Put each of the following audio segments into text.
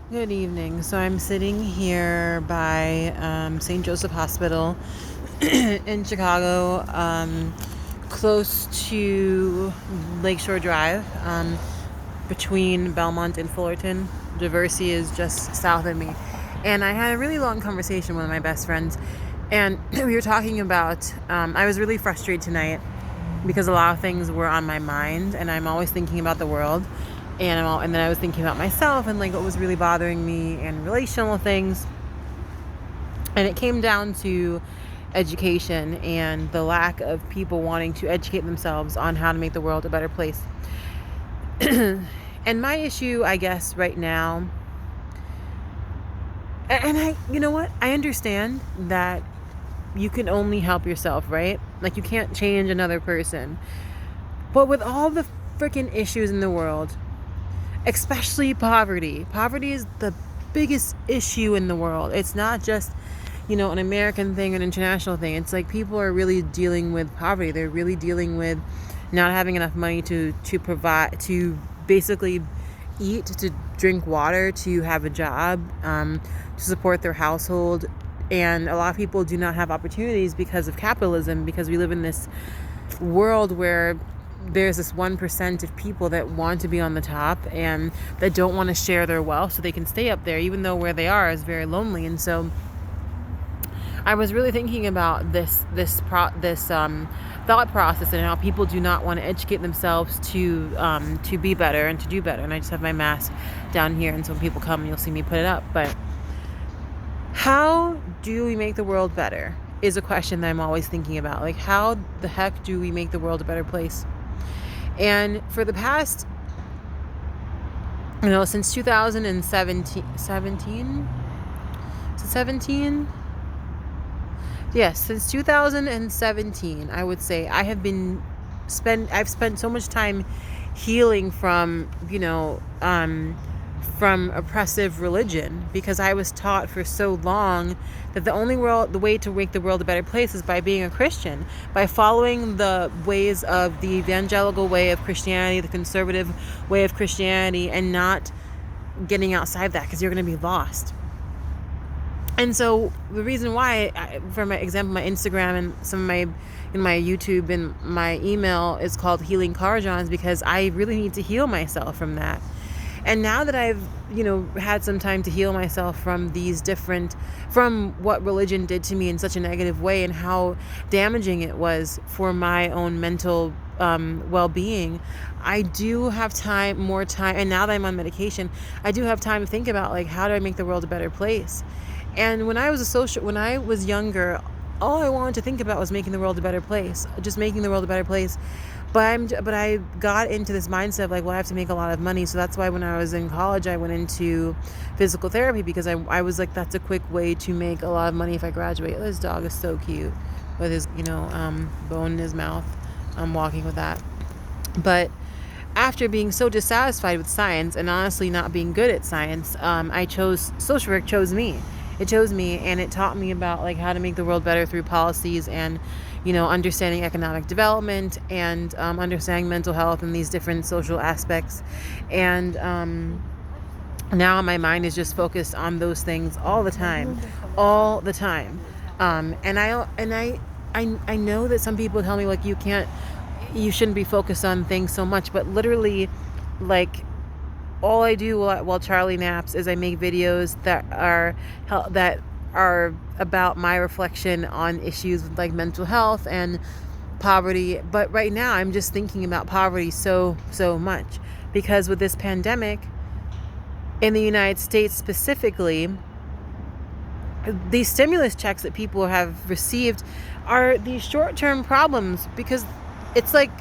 Good evening. So I'm sitting here by St. Joseph Hospital in Chicago, close to Lakeshore Drive, between Belmont and Fullerton. Diversey is just south of me. And I had a really long conversation with one of my best friends, and we were talking about, I was really frustrated tonight because a lot of things were on my mind, and I'm always thinking about the world. And then I was thinking about myself and like what was really bothering me and relational things. And it came down to education and the lack of people wanting to educate themselves on how to make the world a better place. And my issue, I guess, right now, and you know what? I understand that you can only help yourself, right? Like, you can't change another person. But with all the freaking issues in the world, especially poverty. Poverty is the biggest issue in the world. It's not just, an American thing, an international thing. It's like people are really dealing with poverty. They're really dealing with not having enough money to provide, to basically eat, to drink water, to have a job, to support their household. And a lot of people do not have opportunities because of capitalism, because we live in this world where there's this 1% of people that want to be on the top and that don't want to share their wealth so they can stay up there, even though where they are is very lonely. And so I was really thinking about this thought process and how people do not want to educate themselves to be better and to do better. And I just have my mask down here, and so when people come, you'll see me put it up. But how do we make the world better is a question that I'm always thinking about. Like, how the heck do we make the world a better place? And for the past, since 2017, 17? Is it 17? Yes, since 2017, I would say I've spent so much time healing from oppressive religion, because I was taught for so long that the way to make the world a better place is by being a Christian, by following the ways of the evangelical way of Christianity, the conservative way of Christianity, and not getting outside that, because you're going to be lost. And so the reason why, for my example, my Instagram and some of my YouTube and my email is called Healing Carjons, because I really need to heal myself from that. And now that I've, had some time to heal myself from from what religion did to me in such a negative way, and how damaging it was for my own mental well-being, I do have more time. And now that I'm on medication, I do have time to think about, like, how do I make the world a better place? And when I was younger, all I wanted to think about was making the world a better place, just making the world a better place. But I got into this mindset of, like, well, I have to make a lot of money. So that's why when I was in college, I went into physical therapy, because I was like, that's a quick way to make a lot of money if I graduate. This dog is so cute with his, bone in his mouth. I'm walking with that. But after being so dissatisfied with science, and honestly not being good at science, social work chose me. It chose me, and it taught me about, like, how to make the world better through policies and, understanding economic development and understanding mental health and these different social aspects. And now my mind is just focused on those things all the time. And I know that some people tell me, like, you shouldn't be focused on things so much, but literally, like, all I do while Charlie naps is I make videos that are about my reflection on issues with, like, mental health and poverty. But right now I'm just thinking about poverty so much, because with this pandemic in the United States specifically, these stimulus checks that people have received are these short-term problems, because it's like,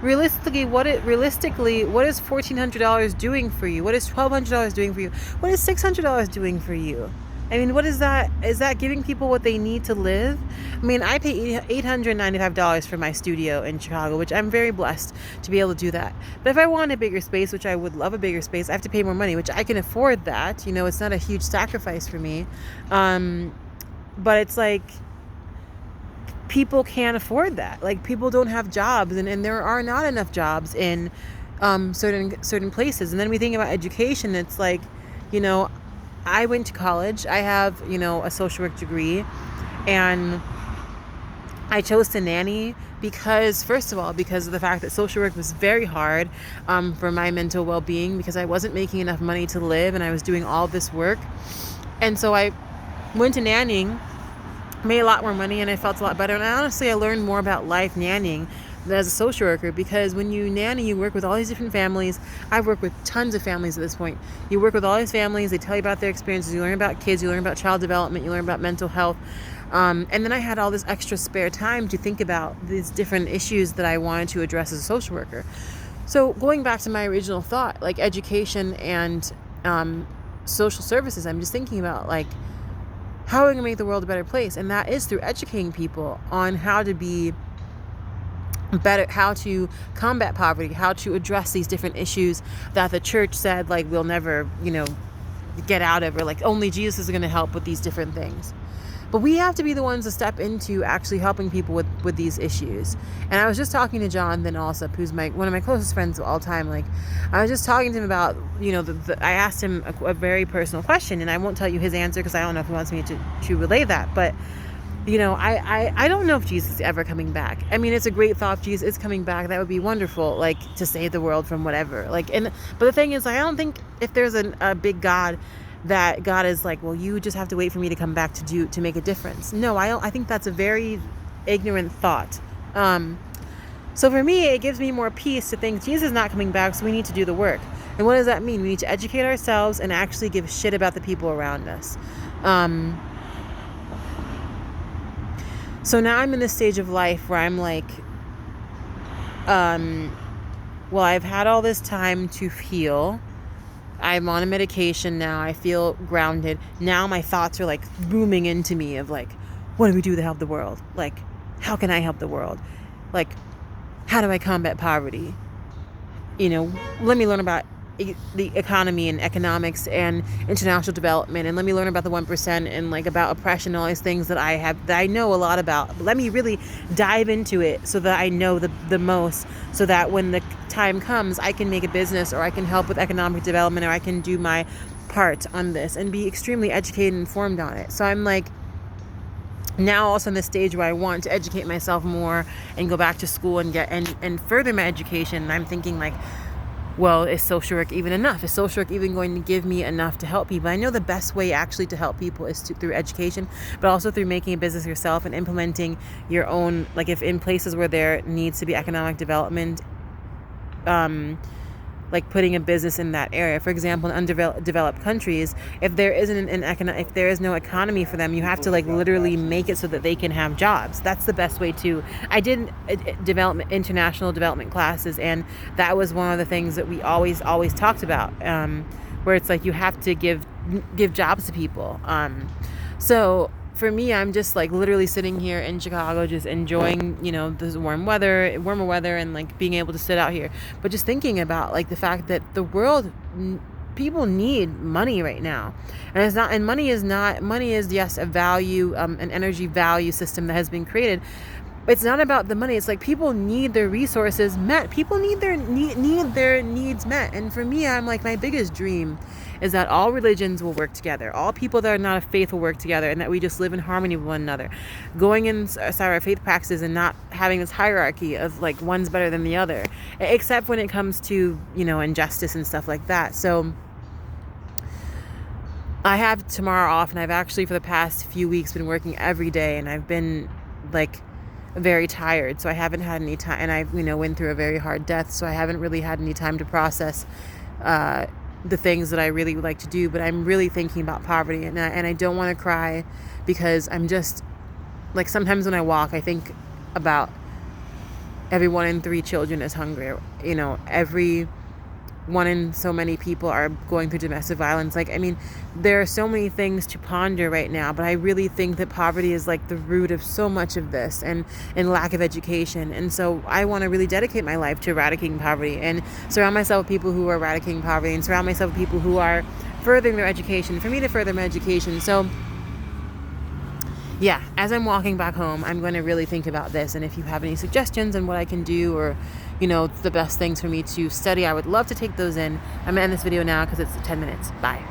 realistically, what is $1,400 doing for you? What is $1,200 doing for you? What is $600 doing for you? I mean, what is that? Is that giving people what they need to live? I mean, I pay $895 for my studio in Chicago, which I'm very blessed to be able to do that. But if I want a bigger space, which I would love a bigger space, I have to pay more money, which I can afford that. It's not a huge sacrifice for me. But it's like, people can't afford that. Like, people don't have jobs, and there are not enough jobs in certain places. And then we think about education. It's like, You know, I went to college. I have, a social work degree, and I chose to nanny because, first of all, because of the fact that social work was very hard for my mental well-being, because I wasn't making enough money to live and I was doing all this work. And so I went to nannying, made a lot more money, and I felt a lot better. And I learned more about life nannying than as a social worker, because when you nanny, you work with all these different families. I've worked with tons of families at this point. You work with all these families. They tell you about their experiences. You learn about kids. You learn about child development. You learn about mental health. And then I had all this extra spare time to think about these different issues that I wanted to address as a social worker. So going back to my original thought, like education and social services, I'm just thinking about, like, how are we going to make the world a better place? And that is through educating people on how to be better, how to combat poverty, how to address these different issues that the church said, like, we'll never, get out of, or like only Jesus is going to help with these different things. But we have to be the ones to step into actually helping people with these issues. And I was just talking to Jonathan Alsop, who's one of my closest friends of all time. Like, I was just talking to him about, I asked him a very personal question, and I won't tell you his answer because I don't know if he wants me to relay that. But, I don't know if Jesus is ever coming back. I mean, it's a great thought. If Jesus is coming back, that would be wonderful, like, to save the world from whatever. But the thing is, I don't think if there's a big God, that God is like, well, you just have to wait for me to come back to make a difference. No, I think that's a very ignorant thought. So for me, it gives me more peace to think Jesus is not coming back, so we need to do the work. And what does that mean? We need to educate ourselves and actually give a shit about the people around us. So now I'm in this stage of life where I'm like, well, I've had all this time to heal. I'm on a medication now. I feel grounded. Now my thoughts are like booming into me of like, what do we do to help the world? Like, how can I help the world? Like, how do I combat poverty? Let me learn about the economy and economics and international development, and let me learn about the 1% and like about oppression and all these things that I know a lot about. But let me really dive into it so that I know the most, so that when the time comes, I can make a business, or I can help with economic development, or I can do my part on this and be extremely educated and informed on it. So I'm like, now also in this stage where I want to educate myself more and go back to school and get and further my education. And I'm thinking like, well, is social work even enough? Is social work even going to give me enough to help people? I know the best way actually to help people is through education, but also through making a business yourself and implementing your own, like if in places where there needs to be economic development, like putting a business in that area. For example, in undeveloped countries, if there isn't if there is no economy for them, you have to like literally make it so that they can have jobs. That's the best way to. I did international development classes, and that was one of the things that we always talked about, where it's like you have to give jobs to people. So for me, I'm just like literally sitting here in Chicago, just enjoying, this warmer weather, and like being able to sit out here. But just thinking about like the fact that the world, people need money right now. And money is yes, a value, an energy value system that has been created. It's not about the money. It's like people need their resources met. People need their needs met. And for me, I'm like, my biggest dream is that all religions will work together. All people that are not of faith will work together, and that we just live in harmony with one another. Going inside our faith practices and not having this hierarchy of like one's better than the other, except when it comes to, injustice and stuff like that. So I have tomorrow off, and I've actually for the past few weeks been working every day, and I've been like very tired, so I haven't had any time, and I went through a very hard death, so I haven't really had any time to process the things that I really would like to do. But I'm really thinking about poverty, and I don't want to cry, because I'm just like, sometimes when I walk, I think about every 1 in 3 children is hungry. Every 1 in so many people are going through domestic violence. Like, I mean, there are so many things to ponder right now, but I really think that poverty is like the root of so much of this, and lack of education. And so I want to really dedicate my life to eradicating poverty, and surround myself with people who are eradicating poverty, and surround myself with people who are furthering their education, for me to further my education. So yeah, as I'm walking back home, I'm going to really think about this. And if you have any suggestions on what I can do, or the best things for me to study, I would love to take those in. I'm going to end this video now because it's 10 minutes. Bye.